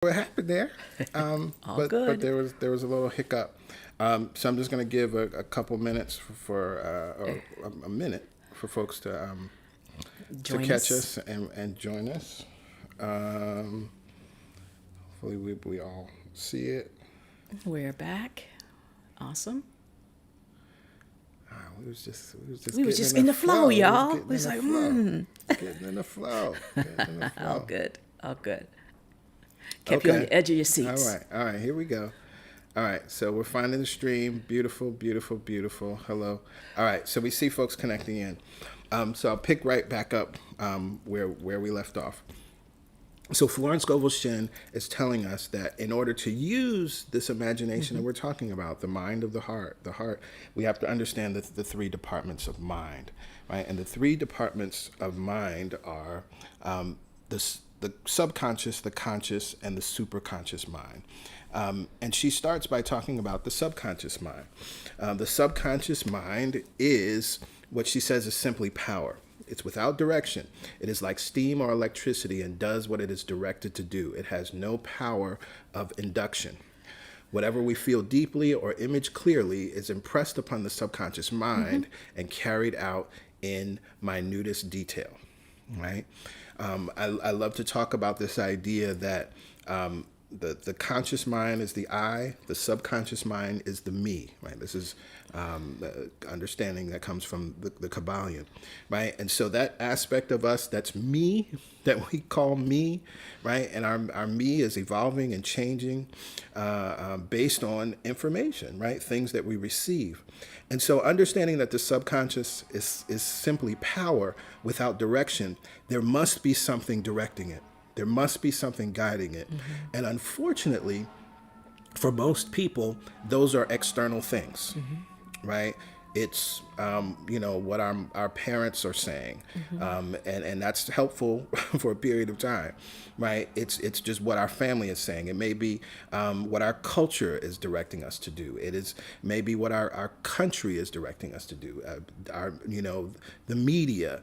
What happened there? All But good. there was a little hiccup. So I'm just going to give a couple minutes or a minute for folks to Join catch us. us and join us. Um, Hopefully we all see it. We're back. Awesome. We was just We was getting just in in the the flow, flow. We was y'all. getting We in was the like, flow. Getting in the flow. Getting in the all flow. good. All good. Kept you on Okay. the edge of your All seats. right. All right. Here we go. All right. So we're finding the stream. Beautiful, beautiful, beautiful. Hello. All right. So we see folks connecting in. So I'll pick right back up where we left off. So Florence Scovel Shinn is telling us that in order to use this imagination that we're talking about, the mind of the heart, we have to understand the three departments of mind, right? And the three departments of mind are the subconscious, the conscious, and the superconscious mind. And she starts by talking about the subconscious mind. The subconscious mind is what she says is simply power. It's without direction. It is like steam or electricity and does what it is directed to do. It has no power of induction. Whatever we feel deeply or image clearly is impressed upon the subconscious mind and carried out in minutest detail. Right? I love to talk about this idea that the conscious mind is the I, the subconscious mind is the me, right? This is the understanding that comes from the Kabbalion, right? And so that aspect of us that's me, that we call me, right? And our me is evolving and changing based on information, right? Things that we receive. And so understanding that the subconscious is simply power without direction, there must be something directing it. There must be something guiding it. And unfortunately, for most people, those are external things, right? It's, what our parents are saying. And that's helpful for a period of time, right? It's just what our family is saying. It may be what our culture is directing us to do. It is maybe what our country is directing us to do. The media,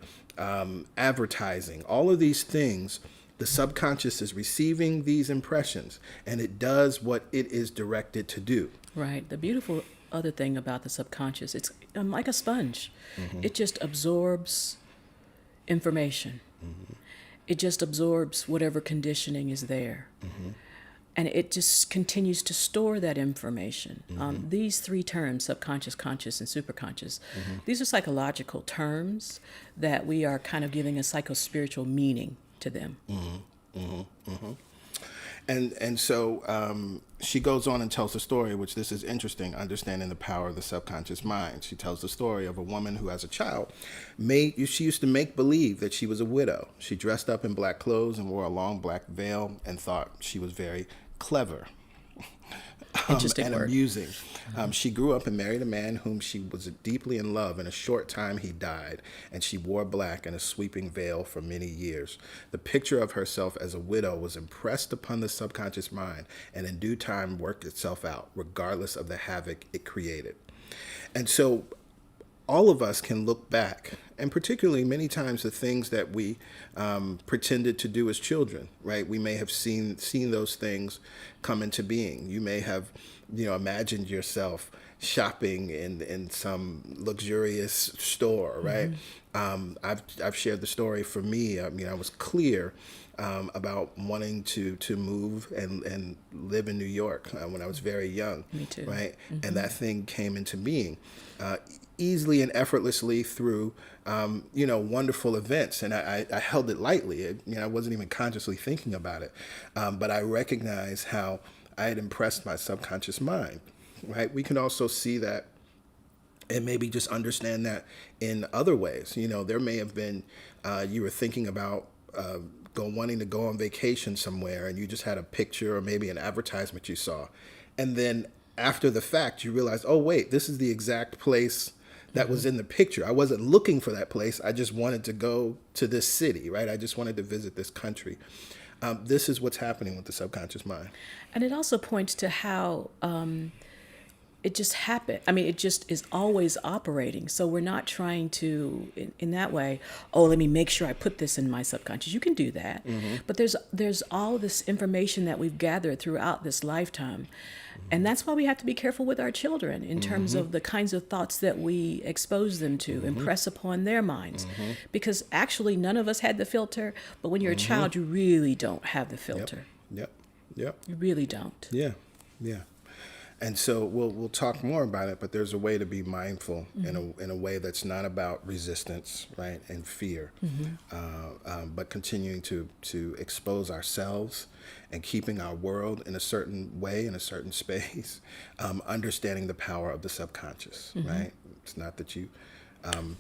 advertising, all of these things. The subconscious is receiving these impressions and it does what it is directed to do. Right. The beautiful other thing about the subconscious, it's like a sponge. It just absorbs information. It just absorbs whatever conditioning is there. And it just continues to store that information. These three terms, subconscious, conscious, and superconscious, these are psychological terms that we are kind of giving a psychospiritual meaning to them. And so she goes on and tells the story, which this is interesting, understanding the power of the subconscious mind. She tells the story of a woman who, as a child, she used to make believe that she was a widow. She dressed up in black clothes and wore a long black veil and thought she was very clever. Interesting And word. amusing. She grew up and married a man whom she was deeply in love. In a short time, he died, and she wore black and a sweeping veil for many years. The picture of herself as a widow was impressed upon the subconscious mind, and in due time worked itself out, regardless of the havoc it created. And so all of us can look back, and particularly many times the things that we pretended to do as children, right? We may have seen those things come into being. You may have, imagined yourself shopping in some luxurious store, right? I've shared the story for me. I mean, I was clear about wanting to move and live in New York when I was very young. Me too. Right? And that thing came into being easily and effortlessly through, wonderful events. And I held it lightly. I wasn't even consciously thinking about it. But I recognized how I had impressed my subconscious mind. Right? We can also see that and maybe just understand that in other ways. There may have been, you were thinking about wanting to go on vacation somewhere and you just had a picture or maybe an advertisement you saw. And then after the fact, you realize, oh, wait, this is the exact place that was in the picture. I wasn't looking for that place. I just wanted to go to this city, right? I just wanted to visit this country. This is what's happening with the subconscious mind. And it also points to how it just happened. I mean, it just is always operating. So we're not trying to, in that way, oh, let me make sure I put this in my subconscious. You can do that. But there's all this information that we've gathered throughout this lifetime. And that's why we have to be careful with our children in terms of the kinds of thoughts that we expose them to, impress upon their minds. Because actually, none of us had the filter, but when you're a child, you really don't have the filter. Yep. You really don't. Yeah. And so we'll talk more about it, but there's a way to be mindful in a way that's not about resistance, right, and fear, but continuing to expose ourselves and keeping our world in a certain way, in a certain space, understanding the power of the subconscious, right? It's not that you can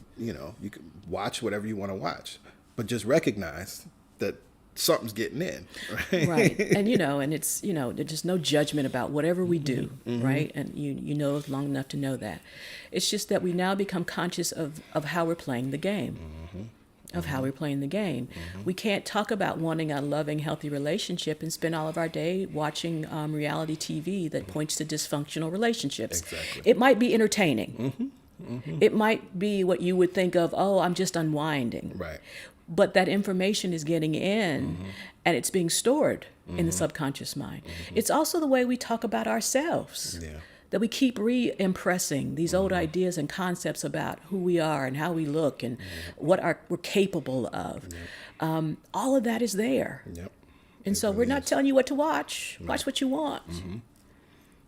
watch whatever you want to watch, but just recognize that something's getting in, right? Right. And, and it's, there's just no judgment about whatever we do, right? And you know long enough to know that. It's just that we now become conscious of how we're playing the game, how we're playing the game. We can't talk about wanting a loving, healthy relationship and spend all of our day watching reality TV that points to dysfunctional relationships. Exactly. It might be entertaining. It might be what you would think of, oh, I'm just unwinding. Right. But that information is getting in and it's being stored in the subconscious mind. It's also the way we talk about ourselves. Yeah. That we keep re-impressing these old ideas and concepts about who we are and how we look and what we're capable of. All of that is there. Yep. And so we're not telling you what to watch. Watch what you want.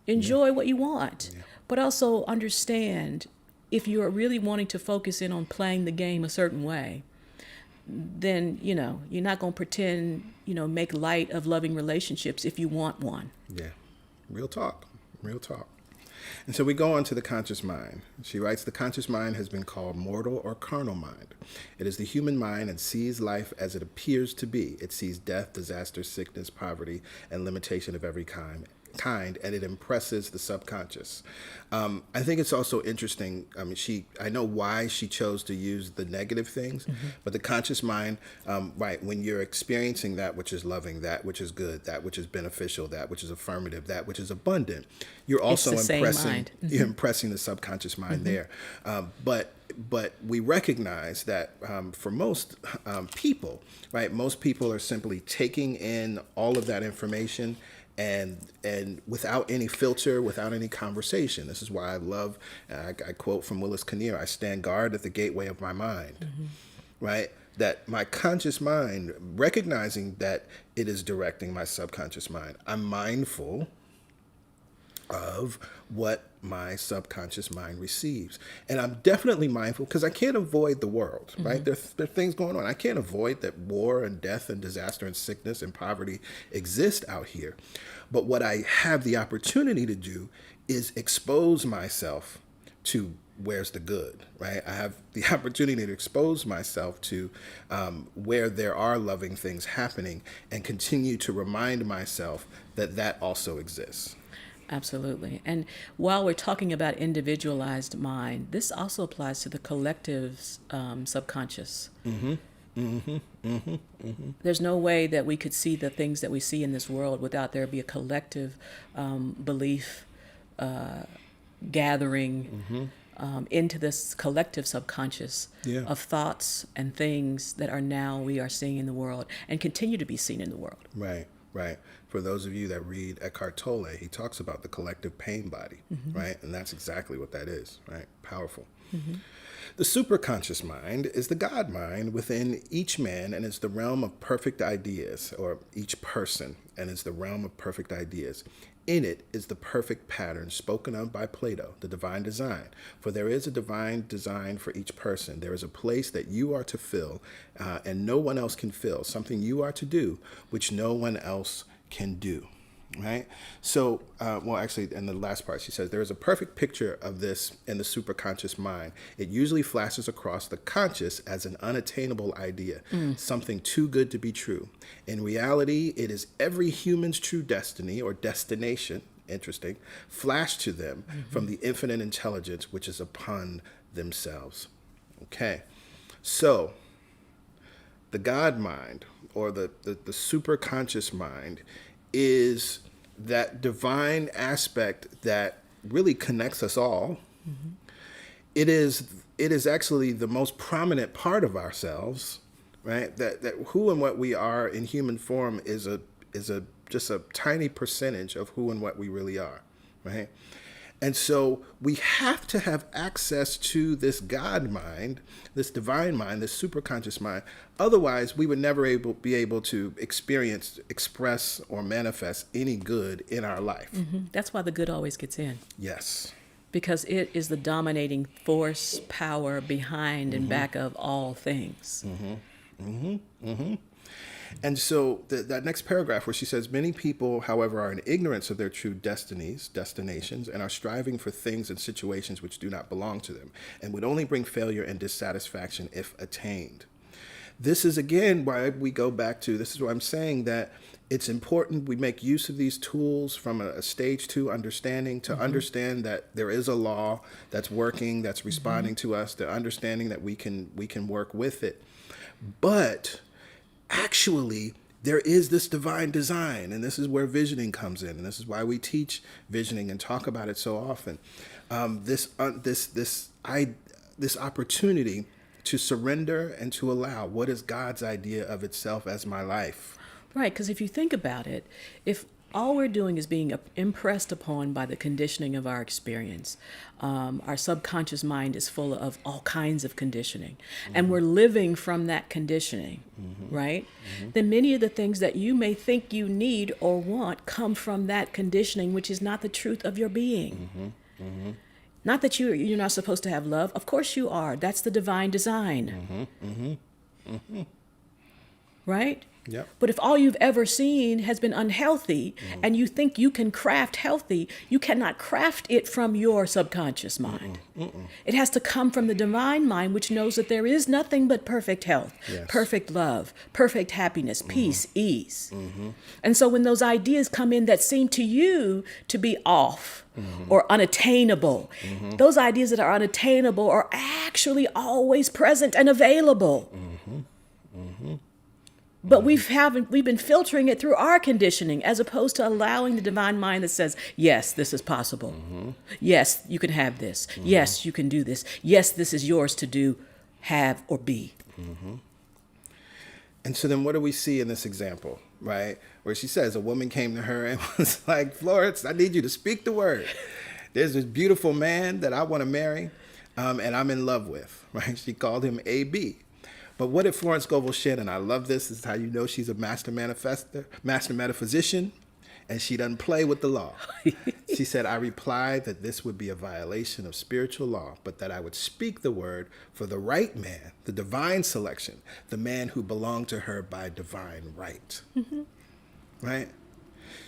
Enjoy what you want. But also understand, if you're really wanting to focus in on playing the game a certain way, then, you're not going to pretend, make light of loving relationships if you want one. Yeah. Real talk. And so we go on to the conscious mind. She writes, the conscious mind has been called mortal or carnal mind. It is the human mind and sees life as it appears to be. It sees death, disaster, sickness, poverty, and limitation of every kind, and it impresses the subconscious. I think it's also interesting. I mean, I know why she chose to use the negative things, but the conscious mind, right, when you're experiencing that which is loving, that which is good, that which is beneficial, that which is affirmative, that which is abundant, you're also you're impressing the subconscious mind there. But we recognize that for most people, right, most people are simply taking in all of that information and without any filter, without any conversation. This is why I love, I quote from Willis Kinnear, I stand guard at the gateway of my mind, right? That my conscious mind, recognizing that it is directing my subconscious mind, I'm mindful of what my subconscious mind receives. And I'm definitely mindful because I can't avoid the world, right? There are things going on. I can't avoid that war and death and disaster and sickness and poverty exist out here. But what I have the opportunity to do is expose myself to where's the good, right? I have the opportunity to expose myself to where there are loving things happening and continue to remind myself that that also exists. Absolutely. And while we're talking about individualized mind, this also applies to the collective's subconscious. There's no way that we could see the things that we see in this world without there be a collective belief gathering into this collective subconscious of thoughts and things that are now we are seeing in the world and continue to be seen in the world. Right. For those of you that read Eckhart Tolle, he talks about the collective pain body, right? And that's exactly what that is, right? Powerful. The superconscious mind is the God mind within each man and is the realm of perfect ideas, or each person, and is the realm of perfect ideas. In it is the perfect pattern spoken of by Plato, the divine design. For there is a divine design for each person. There is a place that you are to fill and no one else can fill, something you are to do, which no one else can do, right? So, actually, in the last part, she says, there is a perfect picture of this in the superconscious mind. It usually flashes across the conscious as an unattainable idea, something too good to be true. In reality, it is every human's true destiny or destination, interesting, flashed to them from the infinite intelligence which is upon themselves. Okay, so the God mind, or the superconscious mind, is that divine aspect that really connects us all. It is actually the most prominent part of ourselves, right? That who and what we are in human form is just a tiny percentage of who and what we really are, right? And so we have to have access to this God mind, this divine mind, this superconscious mind. Otherwise, we would never be able to experience, express, or manifest any good in our life. That's why the good always gets in. Yes. Because it is the dominating force, power behind and back of all things. And so that next paragraph where she says, many people, however, are in ignorance of their true destinations, and are striving for things and situations which do not belong to them, and would only bring failure and dissatisfaction if attained. This is, again, why we go back to, this is why I'm saying that it's important we make use of these tools from a stage 2 understanding to understand that there is a law that's working, that's responding to us, the understanding that we can work with it. But actually, there is this divine design, and this is where visioning comes in, and this is why we teach visioning and talk about it so often. This opportunity to surrender and to allow what is God's idea of itself as my life. Right, because if you think about it, if all we're doing is being impressed upon by the conditioning of our experience, our subconscious mind is full of all kinds of conditioning, and we're living from that conditioning, right? Then many of the things that you may think you need or want come from that conditioning, which is not the truth of your being. Not that you're not supposed to have love. Of course you are. That's the divine design. Right? Yep. But if all you've ever seen has been unhealthy and you think you can craft healthy, you cannot craft it from your subconscious mind. It has to come from the divine mind, which knows that there is nothing but perfect health, perfect love, perfect happiness, peace, ease. And so when those ideas come in that seem to you to be off or unattainable, those ideas that are unattainable are actually always present and available. But we've been filtering it through our conditioning as opposed to allowing the divine mind that says, yes, this is possible. Yes, you can have this. Yes, you can do this. Yes, this is yours to do, have, or be. And so then what do we see in this example, right? Where she says a woman came to her and was like, Florence, I need you to speak the word. There's this beautiful man that I want to marry and I'm in love with, right? She called him A.B. But what did Florence Scovel Shannon, I love this is how you know she's a master metaphysician, and she doesn't play with the law. She said, I replied that this would be a violation of spiritual law, but that I would speak the word for the right man, the divine selection, the man who belonged to her by divine right. Right?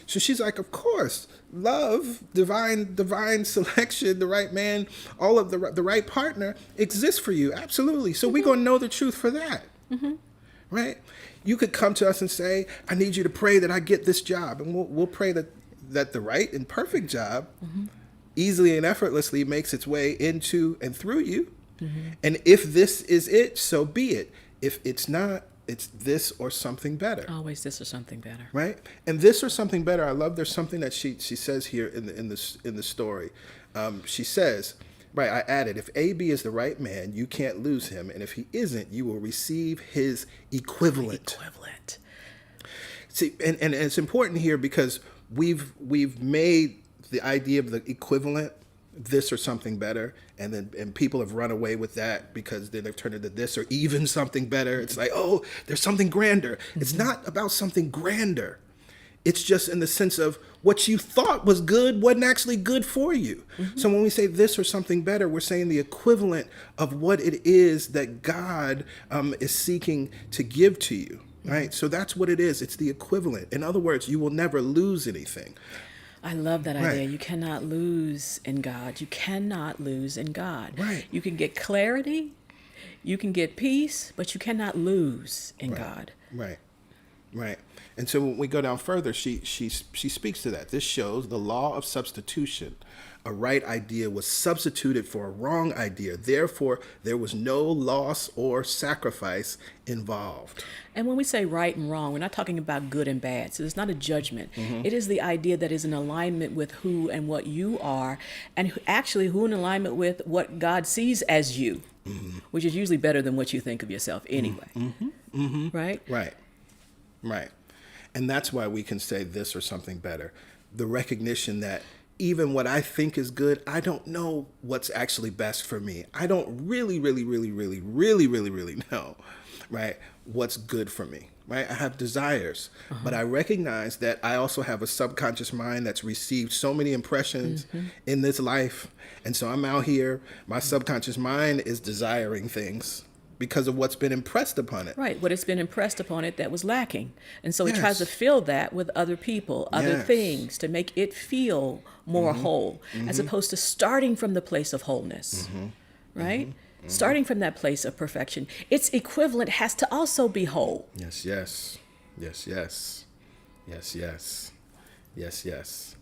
So she's like, of course, love, divine selection, the right man, all of the right partner exists for you. Absolutely. So we're going to know the truth for that. Right? You could come to us and say, I need you to pray that I get this job. And we'll pray that the right and perfect job easily and effortlessly makes its way into and through you. And if this is it, so be it. If it's not, it's this or something better. Always this or something better. Right? And this or something better, I love there's something that she says here in the story. She says, right, I added, if AB is the right man, you can't lose him. And if he isn't, you will receive his equivalent. See, and it's important here because we've made the idea of the equivalent this or something better, and people have run away with that because then they've turned into this or even something better. It's like, oh, there's something grander. It's not about something grander. It's just in the sense of what you thought was good wasn't actually good for you. So when we say this or something better, we're saying the equivalent of what it is that God is seeking to give to you, right? So that's what it is. It's the equivalent. In other words, you will never lose anything. I love that idea. You cannot lose in God. You cannot lose in God. Right. You can get clarity, you can get peace, but you cannot lose in God. Right. Right. And so when we go down further, she speaks to that. This shows the law of substitution. A right idea was substituted for a wrong idea. Therefore, there was no loss or sacrifice involved. And when we say right and wrong, we're not talking about good and bad. So it's not a judgment. It is the idea that is in alignment with who and what you are, and actually who in alignment with what God sees as you, which is usually better than what you think of yourself anyway. Right? Right. Right. And that's why we can say this or something better. The recognition that even what I think is good, I don't know what's actually best for me. I don't really know, right, what's good for me, right? I have desires, but I recognize that I also have a subconscious mind that's received so many impressions in this life. And so I'm out here, my subconscious mind is desiring things because of what's been impressed upon it. Right, what has been impressed upon it that was lacking. And so it Yes. tries to fill that with other people, other Yes. things, to make it feel more whole, as opposed to starting from the place of wholeness, right? Starting from that place of perfection. Its equivalent has to also be whole. Yes, yes. Yes, yes. Yes, yes. Yes, yes.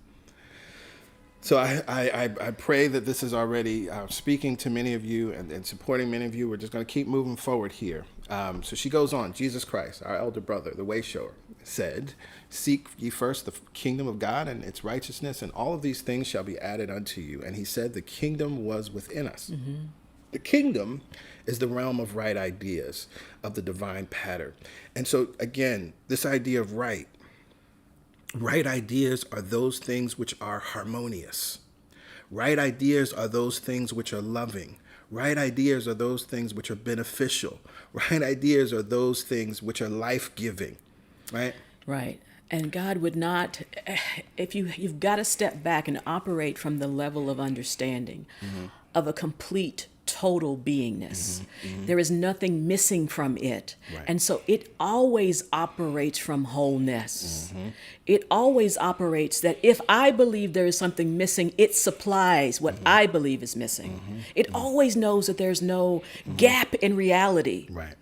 So I pray that this is already speaking to many of you and supporting many of you. We're just going to keep moving forward here. So she goes on. Jesus Christ, our elder brother, the way shower, said, "Seek ye first the kingdom of God and its righteousness, and all of these things shall be added unto you." And he said the kingdom was within us. The kingdom is the realm of right ideas, of the divine pattern. And so, again, this idea of right ideas are those things which are harmonious. Right ideas are those things which are loving. Right ideas are those things which are beneficial. Right ideas are those things which are life-giving, right? Right. And God would not, if you've got to step back and operate from the level of understanding of a complete, total beingness. There is nothing missing from it. Right. And so it always operates from wholeness. It always operates that if I believe there is something missing, it supplies what I believe is missing. It always knows that there's no gap in reality. Right,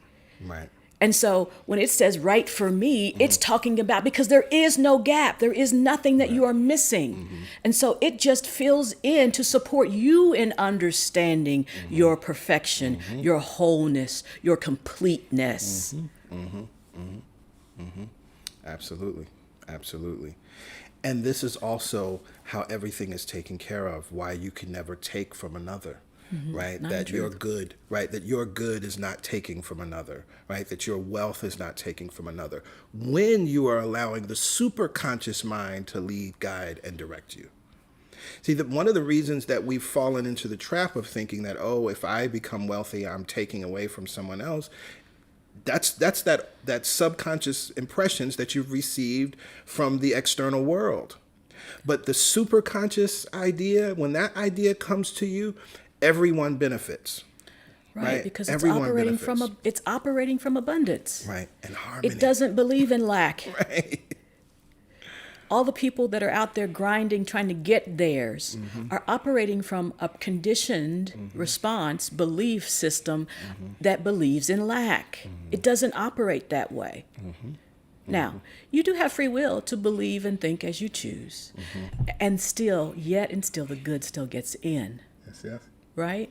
right. And so when it says right for me, it's talking about because there is no gap. There is nothing that you are missing. And so it just fills in to support you in understanding your perfection, your wholeness, your completeness. Absolutely. Absolutely. And this is also how everything is taken care of, why you can never take from another. Right? Not That the your truth. good, right? That your good is not taking from another, right? That your wealth is not taking from another. When you are allowing the superconscious mind to lead, guide, and direct you. See, one of the reasons that we've fallen into the trap of thinking that, oh, if I become wealthy, I'm taking away from someone else. That's that subconscious impressions that you've received from the external world. But the superconscious idea, when that idea comes to you, everyone benefits. Right, because it's Everyone operating benefits. it's operating from abundance. Right, and harmony. It doesn't believe in lack. Right. All the people that are out there grinding, trying to get theirs, are operating from a conditioned response, belief system that believes in lack. It doesn't operate that way. Now, you do have free will to believe and think as you choose. And still the good still gets in, Yes, yes. right?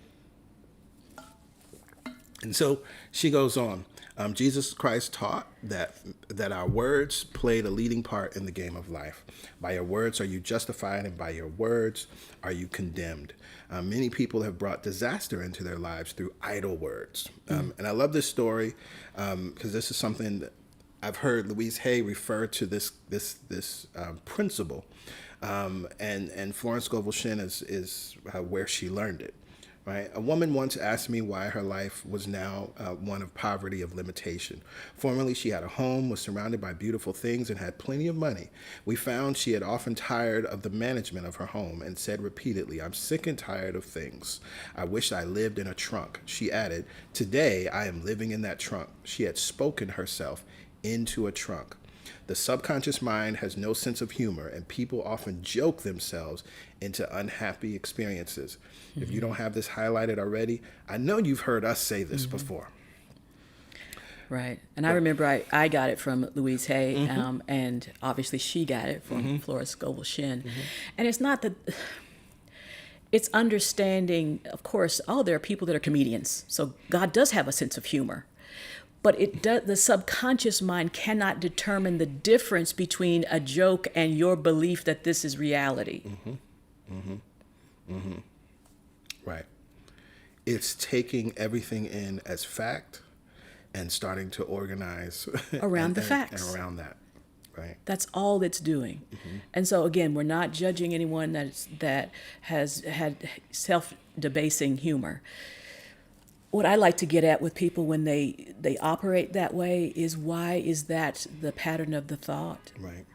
And so she goes on. Jesus Christ taught that our words played a leading part in the game of life. By your words are you justified, and by your words are you condemned. Many people have brought disaster into their lives through idle words. And I love this story because this is something that I've heard Louise Hay refer to this principle. And Florence Scovel Shinn is where she learned it. Right? A woman once asked me why her life was now one of poverty, of limitation. Formerly, she had a home, was surrounded by beautiful things, and had plenty of money. We found she had often tired of the management of her home and said repeatedly, "I'm sick and tired of things. I wish I lived in a trunk." She added, "Today, I am living in that trunk." She had spoken herself into a trunk. The subconscious mind has no sense of humor, and people often joke themselves into unhappy experiences. If you don't have this highlighted already, I know you've heard us say this before. Right. And I remember I got it from Louise Hay, and obviously she got it from Flora Scovel Shin. And it's not that, it's understanding, of course, there are people that are comedians. So God does have a sense of humor. But the subconscious mind cannot determine the difference between a joke and your belief that this is reality. Right. It's taking everything in as fact and starting to organize Around the facts. And around that. Right. That's all it's doing. And so again, we're not judging anyone that has had self-debasing humor. What I like to get at with people when they operate that way is, why is that the pattern of the thought? Right.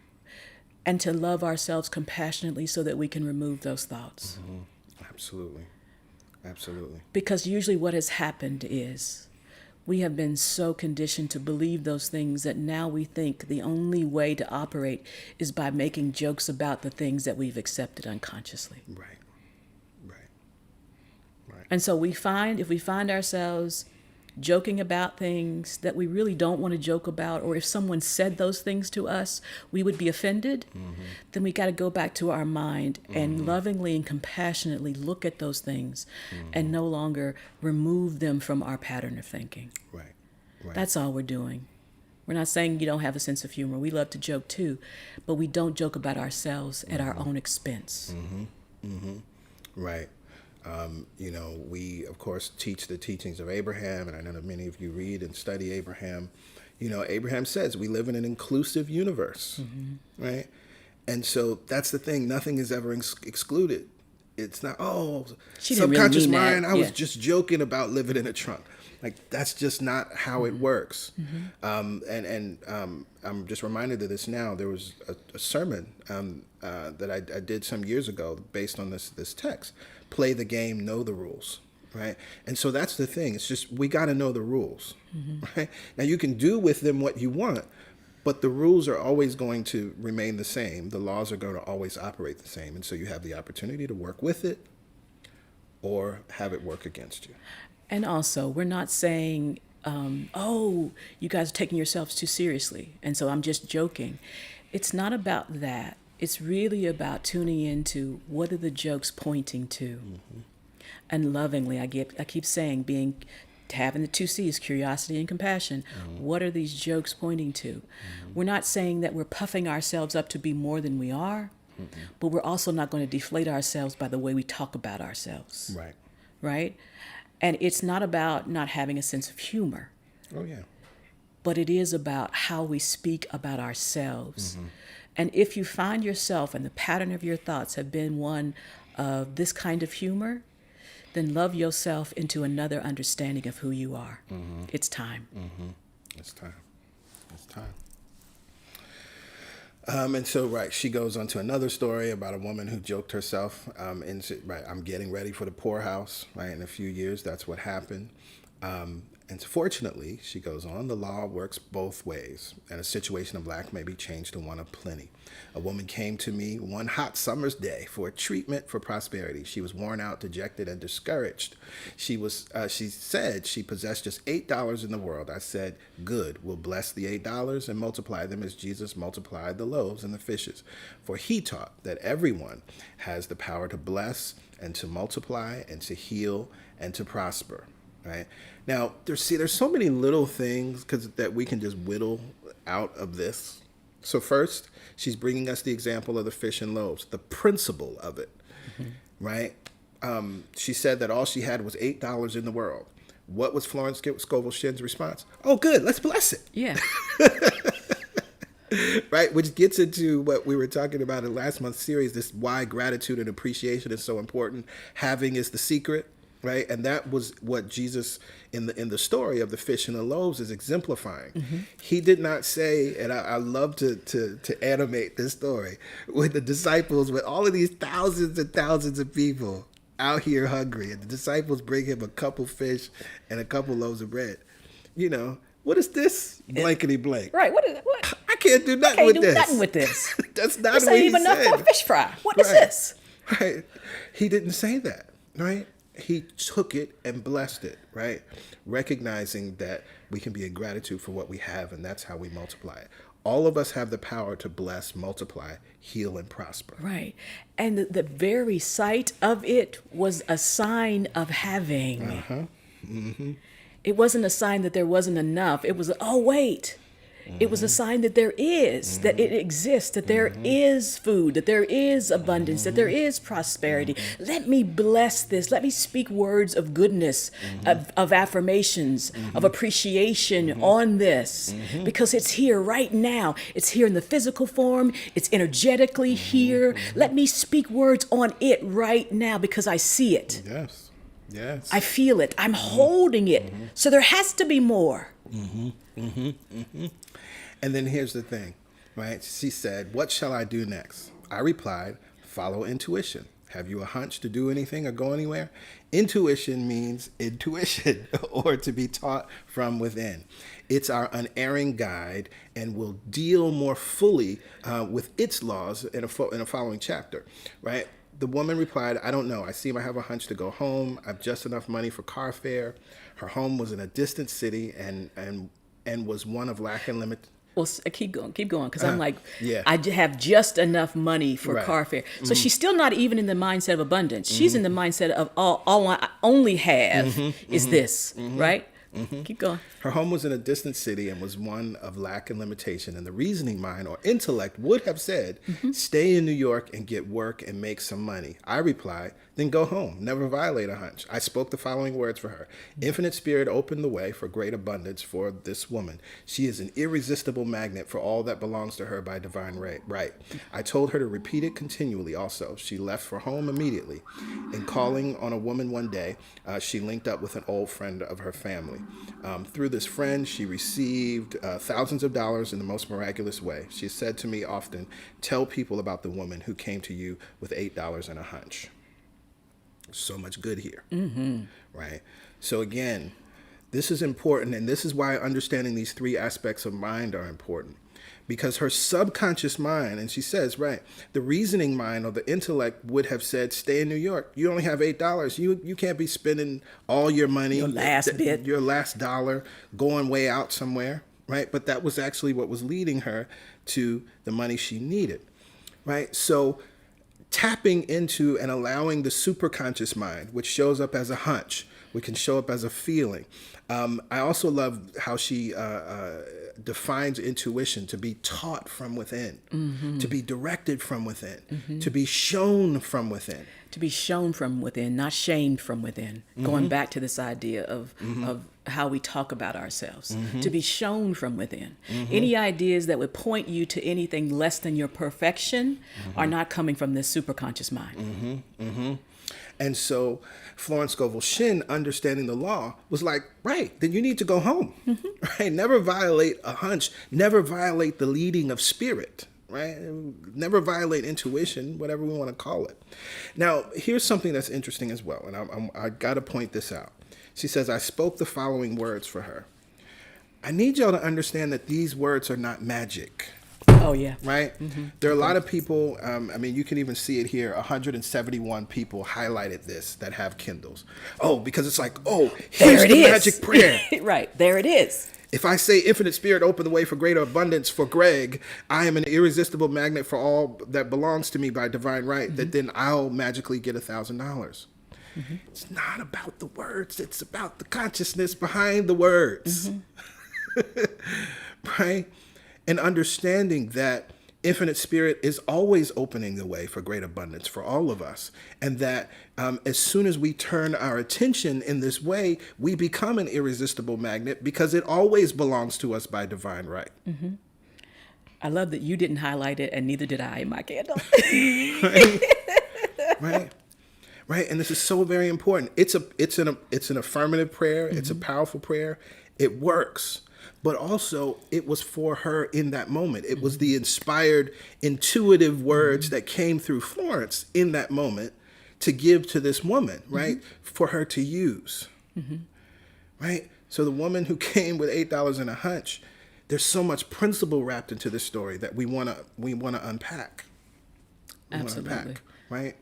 And to love ourselves compassionately so that we can remove those thoughts. Absolutely. Absolutely. Because usually what has happened is we have been so conditioned to believe those things that now we think the only way to operate is by making jokes about the things that we've accepted unconsciously. Right. And so if we find ourselves joking about things that we really don't want to joke about, or if someone said those things to us, we would be offended, then we got to go back to our mind and lovingly and compassionately look at those things and no longer remove them from our pattern of thinking. Right. That's all we're doing. We're not saying you don't have a sense of humor. We love to joke too, but we don't joke about ourselves at our own expense. Right. We, of course, teach the teachings of Abraham, and I know that many of you read and study Abraham. Abraham says we live in an inclusive universe, right? And so that's the thing. Nothing is ever excluded. It's not, She didn't really subconscious mean that. mind, I was Yeah. just joking about living in a trunk. Like, that's just not how it works. I'm just reminded of this now. There was a sermon that I did some years ago based on this text. Play the game, know the rules, right? And so that's the thing. It's just, we got to know the rules, right? Now, you can do with them what you want, but the rules are always going to remain the same. The laws are going to always operate the same. And so you have the opportunity to work with it or have it work against you. And also, we're not saying, you guys are taking yourselves too seriously, and so I'm just joking. It's not about that. It's really about tuning into, what are the jokes pointing to? And lovingly, I keep saying, having the 2 C's, curiosity and compassion. What are these jokes pointing to? We're not saying that we're puffing ourselves up to be more than we are, but we're also not going to deflate ourselves by the way we talk about ourselves. Right. Right? And it's not about not having a sense of humor. Oh, yeah. But it is about how we speak about ourselves. And if you find yourself and the pattern of your thoughts have been one of this kind of humor, then love yourself into another understanding of who you are. It's time. It's time. It's time. And so, right, she goes on to another story about a woman who joked herself I'm getting ready for the poorhouse, right? In a few years, that's what happened. And fortunately, she goes on, the law works both ways, and a situation of lack may be changed to one of plenty. A woman came to me one hot summer's day for a treatment for prosperity. She was worn out, dejected, and discouraged. She said she possessed just $8 in the world. I said, good, we'll bless the $8 and multiply them as Jesus multiplied the loaves and the fishes. For he taught that everyone has the power to bless and to multiply and to heal and to prosper. Right now, there's so many little things that we can just whittle out of this. So first, she's bringing us the example of the fish and loaves, the principle of it, right? She said that all she had was $8 in the world. What was Florence Scovel Shin's response? Oh, good, let's bless it. Yeah. Right, which gets into what we were talking about in last month's series, this why gratitude and appreciation is so important. Having is the secret. Right, and that was what Jesus in the story of the fish and the loaves is exemplifying. He did not say, and I love to animate this story with the disciples, with all of these thousands and thousands of people out here hungry, and the disciples bring him a couple fish and a couple loaves of bread. What is this blankety blank? Right. What? I can't do nothing with this. Nothing with this. That's not this what ain't he even said. enough for a fish fry. What is this? Right. He didn't say that. Right. he took it and blessed it, right? Recognizing that we can be in gratitude for what we have, and that's how we multiply it. All of us have the power to bless, multiply, heal, and prosper. Right. And the very sight of it was a sign of having. It wasn't a sign that there wasn't enough. It was, oh, wait. It was a sign that there is, that it exists, that there is food, that there is abundance, that there is prosperity. Let me bless this. Let me speak words of goodness, of affirmations, of appreciation on this, because it's here right now. It's here in the physical form. It's energetically here. Let me speak words on it right now because I see it. Yes. Yes. I feel it. I'm holding it. So there has to be more. And then here's the thing, right? She said, "What shall I do next?" I replied, "Follow intuition. Have you a hunch to do anything or go anywhere?" Intuition means intuition, or to be taught from within. It's our unerring guide, and will deal more fully with its laws in a following chapter, right? The woman replied, "I don't know. I seem I have a hunch to go home. I've just enough money for car fare." Her home was in a distant city and was one of lack and limit. Well, keep going, because I'm like, yeah. I have just enough money for Right. car fare. So she's still not even in the mindset of abundance. She's in the mindset of all I only have is this, right? Keep going. Her home was in a distant city and was one of lack and limitation. And the reasoning mind or intellect would have said, stay in New York and get work and make some money. I replied, then go home. Never violate a hunch. I spoke the following words for her. Infinite Spirit opened the way for great abundance for this woman. She is an irresistible magnet for all that belongs to her by divine right. I told her to repeat it continually also. She left for home immediately. In calling on a woman one day, she linked up with an old friend of her family. Through this friend, she received thousands of dollars in the most miraculous way. She said to me often, tell people about the woman who came to you with $8 and a hunch. So much good here, right? So again, this is important, and this is why understanding these three aspects of mind are important. Because her subconscious mind, and she says, right, the reasoning mind or the intellect would have said, stay in New York. You only have $8. You can't be spending all your money, Your last bit, your last dollar, going way out somewhere, right? But that was actually what was leading her to the money she needed, right? So tapping into and allowing the superconscious mind, which shows up as a hunch, which can show up as a feeling. I also love how she defines intuition to be taught from within, to be directed from within, to be shown from within. To be shown from within, not shamed from within. Going back to this idea of how we talk about ourselves. To be shown from within. Any ideas that would point you to anything less than your perfection are not coming from this superconscious mind. And so Florence Scovel Shinn, understanding the law, was like, right, then you need to go home. Right? Never violate a hunch. Never violate the leading of spirit. Right? Never violate intuition, whatever we want to call it. Now, here's something that's interesting as well, and I got to point this out. She says, I spoke the following words for her. I need y'all to understand that these words are not magic. Oh, yeah. Right? There are a lot of people, I mean, you can even see it here. 171 people highlighted this that have Kindles. Oh, because it's like, oh, here's the magic prayer. Right, there it is. If I say infinite spirit open the way for greater abundance for Greg, I am an irresistible magnet for all that belongs to me by divine right, that then I'll magically get $1,000. It's not about the words. It's about the consciousness behind the words. Right? And understanding that infinite spirit is always opening the way for great abundance for all of us. And that as soon as we turn our attention in this way, we become an irresistible magnet because it always belongs to us by divine right. I love that you didn't highlight it, and neither did I in my candle. Right. And this is so very important. It's an affirmative prayer. It's a powerful prayer. It works. But also, it was for her in that moment. It was the inspired, intuitive words that came through Florence in that moment to give to this woman, right? For her to use, right? So the woman who came with $8 and a hunch, there's so much principle wrapped into this story that we want to unpack. Absolutely. Right?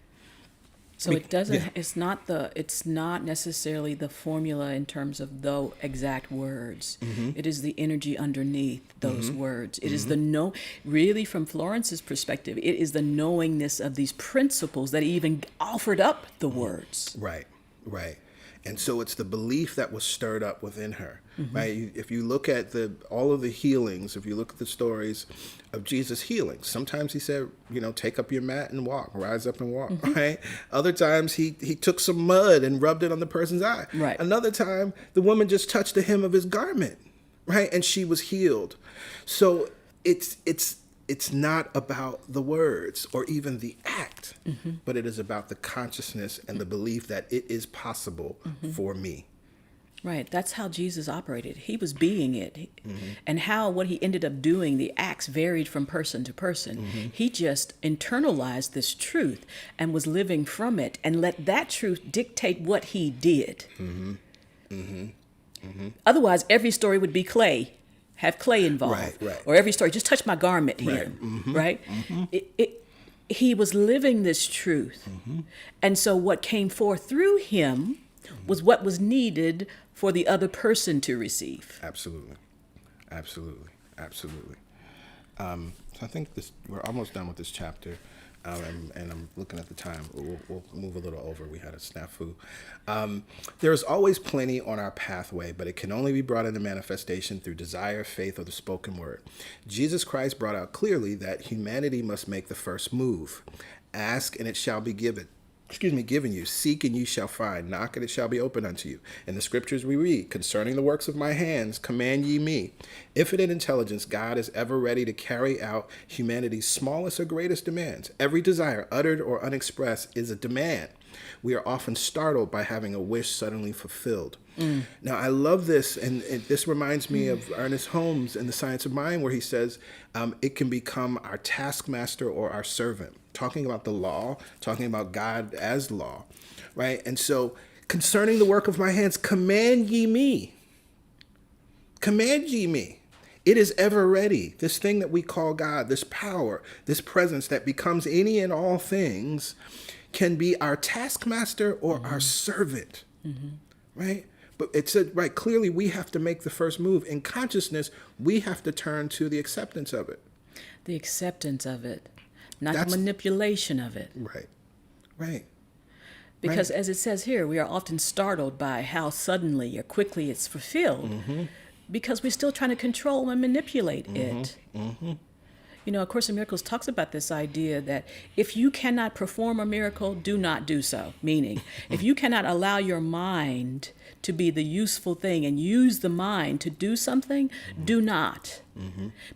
So it doesn't. Yeah. It's not necessarily the formula in terms of the exact words. It is the energy underneath those words. It is the know. Really, from Florence's perspective, it is the knowingness of these principles that even offered up the words. Right, right. And so it's the belief that was stirred up within her, right? If you look at all of the healings, if you look at the stories of Jesus' healings, sometimes he said, take up your mat and walk, rise up and walk, right? Other times he took some mud and rubbed it on the person's eye. Right. Another time, the woman just touched the hem of his garment, right? And she was healed. So it's not about the words or even the act, but it is about the consciousness and the belief that it is possible for me. Right. That's how Jesus operated. He was being it. And what he ended up doing, the acts varied from person to person. He just internalized this truth and was living from it and let that truth dictate what he did. Otherwise, every story would be clay. Have clay involved, Right. Or every story, just touch my garment here, right? He was living this truth. And so what came forth through him was what was needed for the other person to receive. Absolutely. So I think we're almost done with this chapter. And I'm looking at the time. We'll move a little over. We had a snafu. There is always plenty on our pathway, but it can only be brought into manifestation through desire, faith, or the spoken word. Jesus Christ brought out clearly that humanity must make the first move. Ask and it shall be given you. Seek and you shall find. Knock and it shall be opened unto you. In the scriptures we read, concerning the works of my hands, command ye me. Infinite intelligence, God is ever ready to carry out humanity's smallest or greatest demands. Every desire, uttered or unexpressed, is a demand. We are often startled by having a wish suddenly fulfilled. Now, I love this, and this reminds me of Ernest Holmes in The Science of Mind, where he says it can become our taskmaster or our servant, talking about the law, talking about God as law, right? And so, concerning the work of my hands, command ye me. Command ye me. It is ever ready. This thing that we call God, this power, this presence that becomes any and all things, can be our taskmaster or our servant, right? But it said, right, clearly we have to make the first move. In consciousness, we have to turn to the acceptance of it. The acceptance of it, not the manipulation of it. Right. Because as it says here, we are often startled by how suddenly or quickly it's fulfilled because we're still trying to control and manipulate it. A Course in Miracles talks about this idea that if you cannot perform a miracle, do not do so. Meaning, if you cannot allow your mind to be the useful thing and use the mind to do something, do not.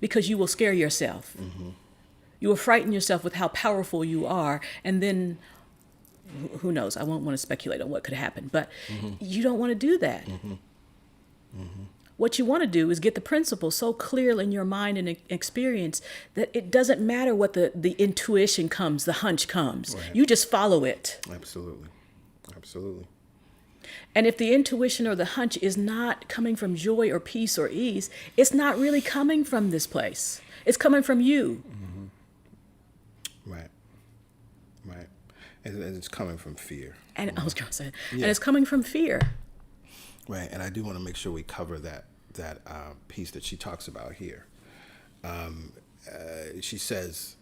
Because you will scare yourself. You will frighten yourself with how powerful you are. And then, who knows? I won't want to speculate on what could happen. But you don't want to do that. What you want to do is get the principle so clear in your mind and experience that it doesn't matter what the intuition comes, the hunch comes. Right. You just follow it. Absolutely. And if the intuition or the hunch is not coming from joy or peace or ease, it's not really coming from this place. It's coming from you. Right. And it's coming from fear. And I was going to say, and it's coming from fear. Right, and I do want to make sure we cover that piece that she talks about here. She says,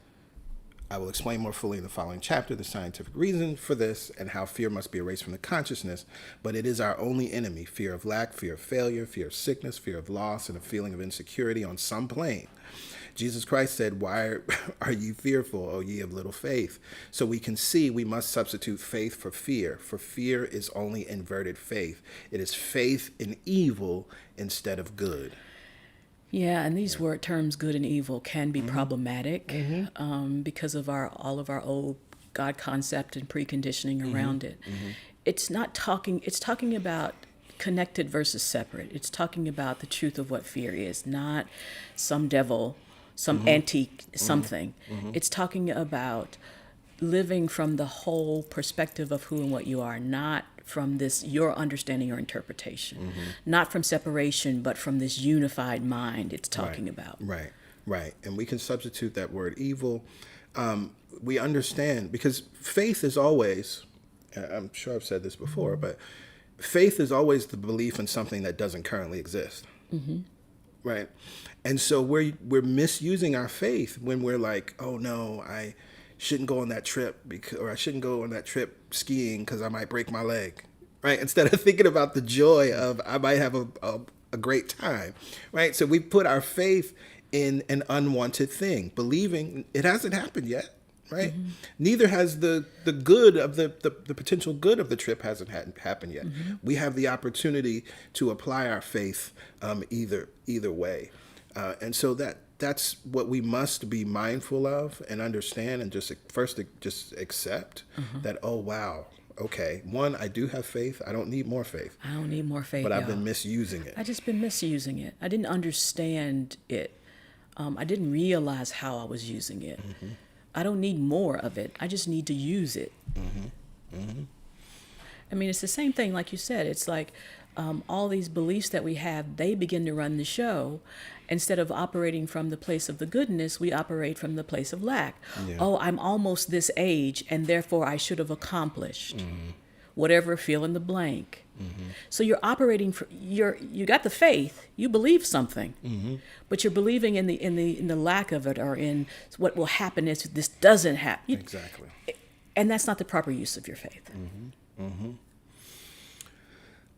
I will explain more fully in the following chapter the scientific reason for this and how fear must be erased from the consciousness, but it is our only enemy: fear of lack, fear of failure, fear of sickness, fear of loss, and a feeling of insecurity on some plane. Jesus Christ said, why are you fearful, O ye of little faith? So we can see we must substitute faith for fear is only inverted faith. It is faith in evil instead of good. Yeah, and these word terms, good and evil, can be problematic because of all of our old God concept and preconditioning around it. It's talking about connected versus separate. It's talking about the truth of what fear is, not some devil, some antique something. It's talking about living from the whole perspective of who and what you are, not from this your understanding or interpretation, not from separation, but from this unified mind it's talking about. Right. And we can substitute that word evil. We understand, because faith is always I'm sure I've said this before, but faith is always the belief in something that doesn't currently exist. Right. And so we're misusing our faith when we're like, oh no, I shouldn't go on that trip or I shouldn't go on that trip skiing because I might break my leg. Right. Instead of thinking about the joy of I might have a great time. Right. So we put our faith in an unwanted thing, believing it hasn't happened yet. Right. Neither has the good of the potential good of the trip hasn't happened yet. We have the opportunity to apply our faith either way. And so that's what we must be mindful of and understand, and just first just accept that, oh, wow. Okay. One, I do have faith. I don't need more faith. I don't need more faith. But I've been misusing it. I just been misusing it. I didn't understand it. I didn't realize how I was using it. I don't need more of it. I just need to use it. I mean, it's the same thing, like you said. It's like all these beliefs that we have, they begin to run the show. Instead of operating from the place of the goodness, we operate from the place of lack. Yeah. Oh, I'm almost this age, and therefore I should have accomplished whatever, fill in the blank. So you're operating you got the faith, you believe something, but you're believing in the lack of it, or in what will happen if this doesn't happen. Exactly. And that's not the proper use of your faith.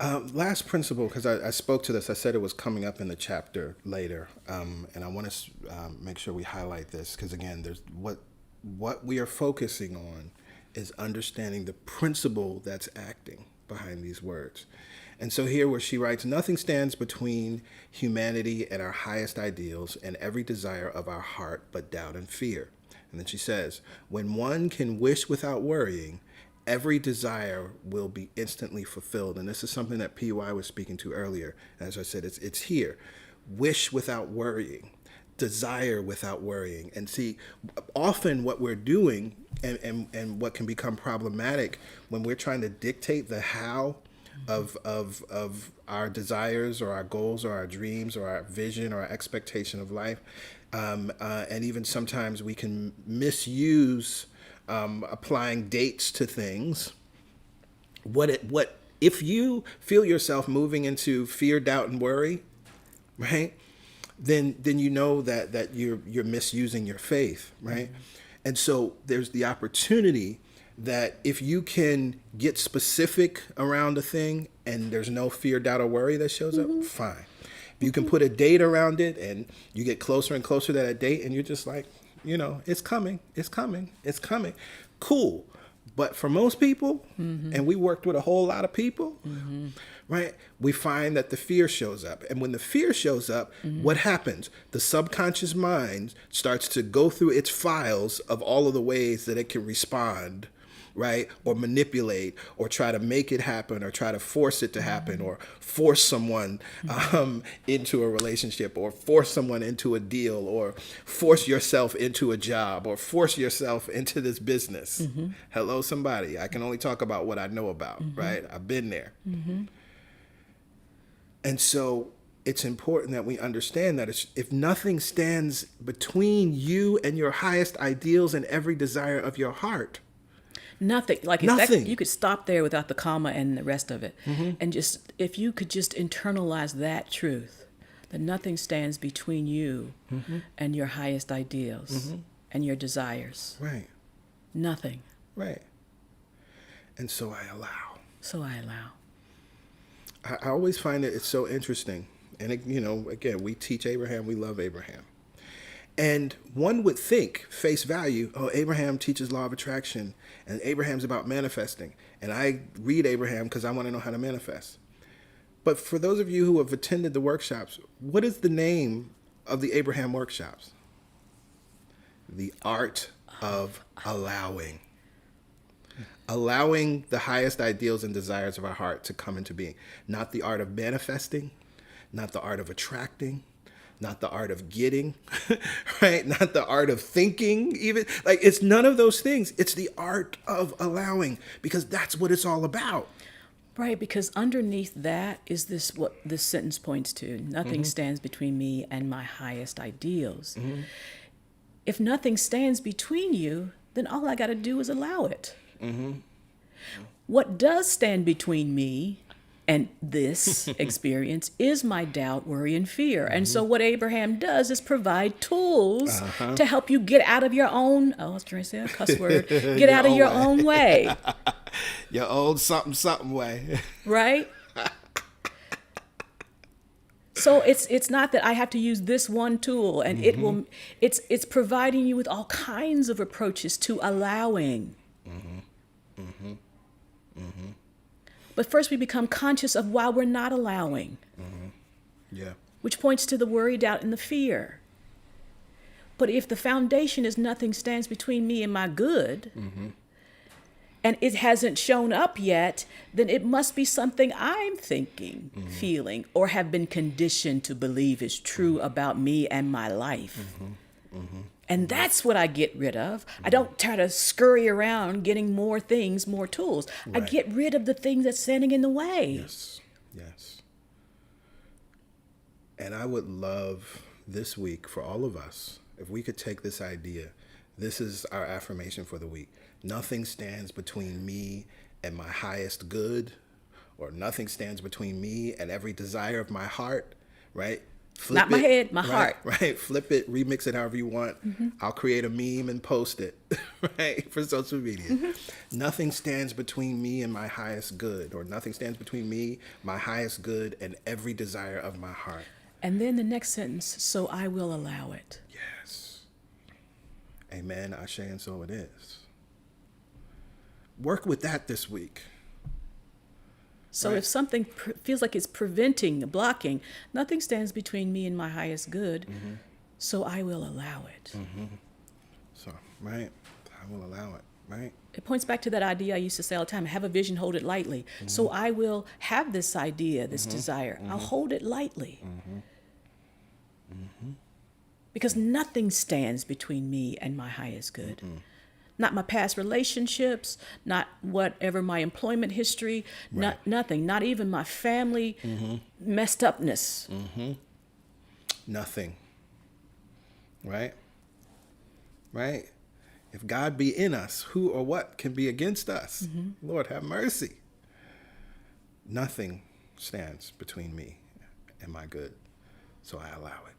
Last principle, because I spoke to this, I said it was coming up in the chapter later, and I want to make sure we highlight this, because again, there's what we are focusing on is understanding the principle that's acting behind these words. And so here where she writes, nothing stands between humanity and our highest ideals and every desire of our heart but doubt and fear. And then she says, when one can wish without worrying, every desire will be instantly fulfilled. And this is something that PY was speaking to earlier. As I said, it's here. Wish without worrying. Desire without worrying. And see, often what we're doing and what can become problematic when we're trying to dictate the how of our desires or our goals or our dreams or our vision or our expectation of life. And even sometimes we can misuse applying dates to things. What if you feel yourself moving into fear, doubt, and worry, right? Then you know that you're misusing your faith, right? And so there's the opportunity that if you can get specific around a thing and there's no fear, doubt, or worry that shows up, fine. If you can put a date around it and you get closer and closer to that date and you're just like, it's coming, it's coming, it's coming. Cool. But for most people, and we worked with a whole lot of people, right, we find that the fear shows up. And when the fear shows up, what happens? The subconscious mind starts to go through its files of all of the ways that it can respond, right, or manipulate, or try to make it happen, or try to force it to happen, or force someone into a relationship, or force someone into a deal, or force yourself into a job, or force yourself into this business. Hello, somebody. I can only talk about what I know about, right? I've been there. And so it's important that we understand that if nothing stands between you and your highest ideals and every desire of your heart, nothing. Like nothing. You could stop there without the comma and the rest of it. And just, if you could just internalize that truth, that nothing stands between you and your highest ideals and your desires. Right. Nothing. Right. And so I allow. I always find it's so interesting. And, again, we teach Abraham, we love Abraham. And one would think, face value, oh, Abraham teaches law of attraction, and Abraham's about manifesting. And I read Abraham because I want to know how to manifest. But for those of you who have attended the workshops, what is the name of the Abraham workshops? The art of allowing. Allowing the highest ideals and desires of our heart to come into being. Not the art of manifesting, not the art of attracting, not the art of getting, right? Not the art of thinking, even. Like, it's none of those things. It's the art of allowing, because that's what it's all about. Right, because underneath that is what this sentence points to. Nothing stands between me and my highest ideals. If nothing stands between you, then all I got to do is allow it. What does stand between me and this experience is my doubt, worry, and fear. And so what Abraham does is provide tools to help you get out of your own, I was trying to say a cuss word, get out of your own way. Your old something way. Right? So it's not that I have to use this one tool, and it's providing you with all kinds of approaches to allowing. But first we become conscious of why we're not allowing. Yeah. Which points to the worry, doubt, and the fear. But if the foundation is nothing stands between me and my good, and it hasn't shown up yet, then it must be something I'm thinking, feeling, or have been conditioned to believe is true about me and my life. And that's what I get rid of. I don't try to scurry around getting more things, more tools. Right. I get rid of the thing that's standing in the way. Yes. Yes. And I would love this week for all of us, if we could take this idea, this is our affirmation for the week. Nothing stands between me and my highest good, or nothing stands between me and every desire of my heart, right? Flip Not my it, head, my heart. Right. Flip it, remix it however you want. I'll create a meme and post it, right, for social media. Nothing stands between me and my highest good, or nothing stands between me, my highest good, and every desire of my heart. And then the next sentence, so I will allow it. Yes. Amen, Ashe, and so it is. Work with that this week. So Right. if something feels like it's preventing, blocking, nothing stands between me and my highest good, so I will allow it. So, right, I will allow it, right? It points back to that idea I used to say all the time, have a vision, hold it lightly. So I will have this idea, this desire. I'll hold it lightly. Because nothing stands between me and my highest good. Not my past relationships, not whatever my employment history, nothing, not even my family messed upness. Nothing. Right? Right? If God be in us, who or what can be against us? Lord, have mercy. Nothing stands between me and my good, so I allow it.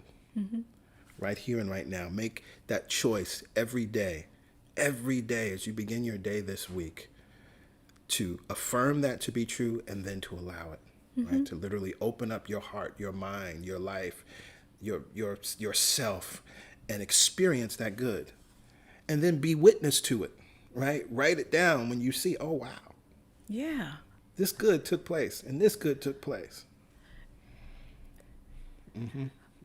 Right here and right now. Make that choice every day as you begin your day this week, to affirm that to be true and then to allow it. Right? To literally open up your heart, your mind, your life, yourself, and experience that good. And then be witness to it, right? Write it down when you see, oh, wow, Yeah. this good took place and this good took place.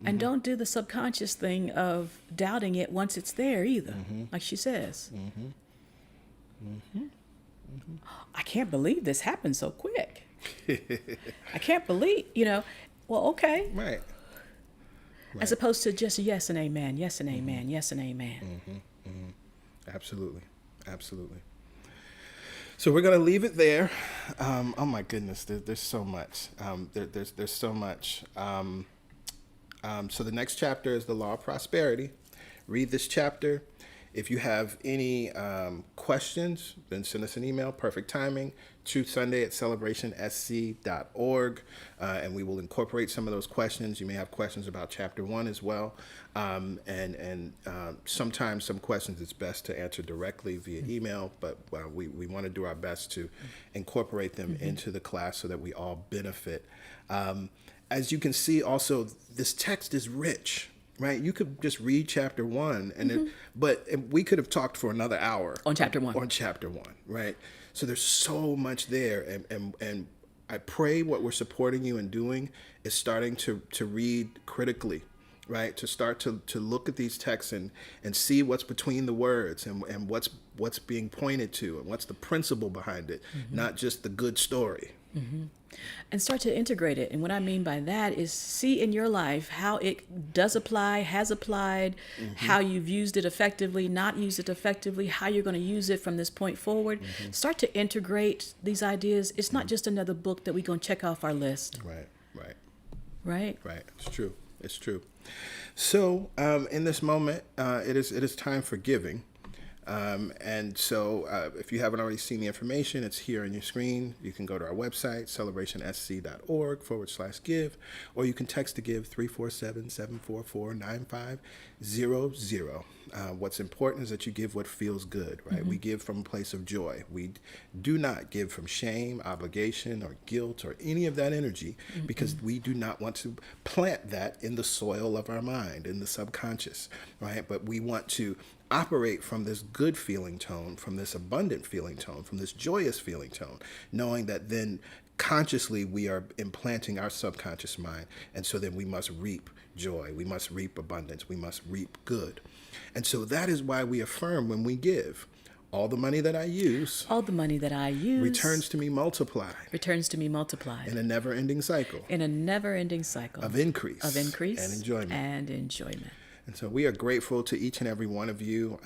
And don't do the subconscious thing of doubting it once it's there either, like she says. I can't believe this happened so quick. I can't believe, well, okay. Right. As opposed to just yes and amen, yes and amen, yes and amen. Absolutely. Absolutely. So we're going to leave it there. Oh my goodness, there's so much. There's so much. So the next chapter is the Law of Prosperity. Read this chapter. If you have any questions, then send us an email, perfect timing, truthsunday@celebrationsc.org, and we will incorporate some of those questions. You may have questions about chapter 1 as well, and sometimes some questions it's best to answer directly via email, but we want to do our best to incorporate them into the class so that we all benefit. As you can see, also, this text is rich. Right, you could just read chapter 1, and but we could have talked for another hour On chapter 1. On chapter 1, right? So there's so much there, and I pray what we're supporting you in doing is starting to read critically, right? To start to look at these texts and see what's between the words and what's being pointed to and what's the principle behind it, not just the good story. And start to integrate it. And what I mean by that is see in your life how it does apply, has applied, how you've used it effectively, not used it effectively, how you're going to use it from this point forward. Start to integrate these ideas. It's not just another book that we're going to check off our list. Right. Right? It's true. So in this moment, it is time for giving. And so if you haven't already seen the information, it's here on your screen. You can go to our website, celebrationsc.org/give, or you can text to give 347-744-9500. What's important is that you give what feels good, right? We give from a place of joy. We do not give from shame, obligation, or guilt, or any of that energy, because we do not want to plant that in the soil of our mind, in the subconscious, right? But we want to operate from this good feeling tone, from this abundant feeling tone, from this joyous feeling tone, knowing that then consciously we are implanting our subconscious mind. And so then we must reap joy. We must reap abundance. We must reap good. And so that is why we affirm when we give, all the money that I use, returns to me multiplied. In a never-ending cycle. Of increase. And enjoyment. And so we are grateful to each and every one of you.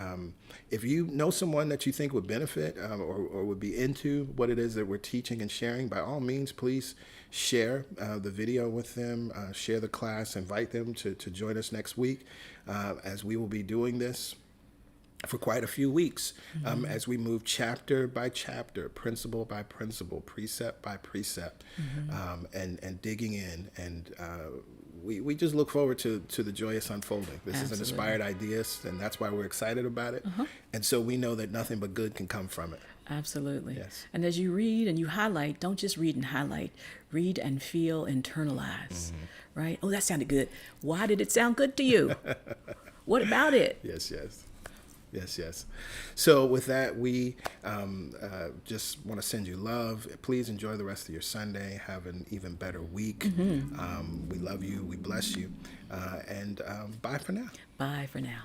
If you know someone that you think would benefit or would be into what it is that we're teaching and sharing, by all means, please share the video with them, share the class, invite them to join us next week as we will be doing this for quite a few weeks as we move chapter by chapter, principle by principle, precept by precept, and digging in. And we just look forward to the joyous unfolding. This is an inspired idea, and that's why we're excited about it. And so we know that nothing but good can come from it. Absolutely. Yes. And as you read and you highlight, don't just read and highlight. Read and feel, internalize, right? Oh, that sounded good. Why did it sound good to you? What about it? Yes. So with that, we just want to send you love. Please enjoy the rest of your Sunday. Have an even better week. We love you. We bless you. And bye for now. Bye for now.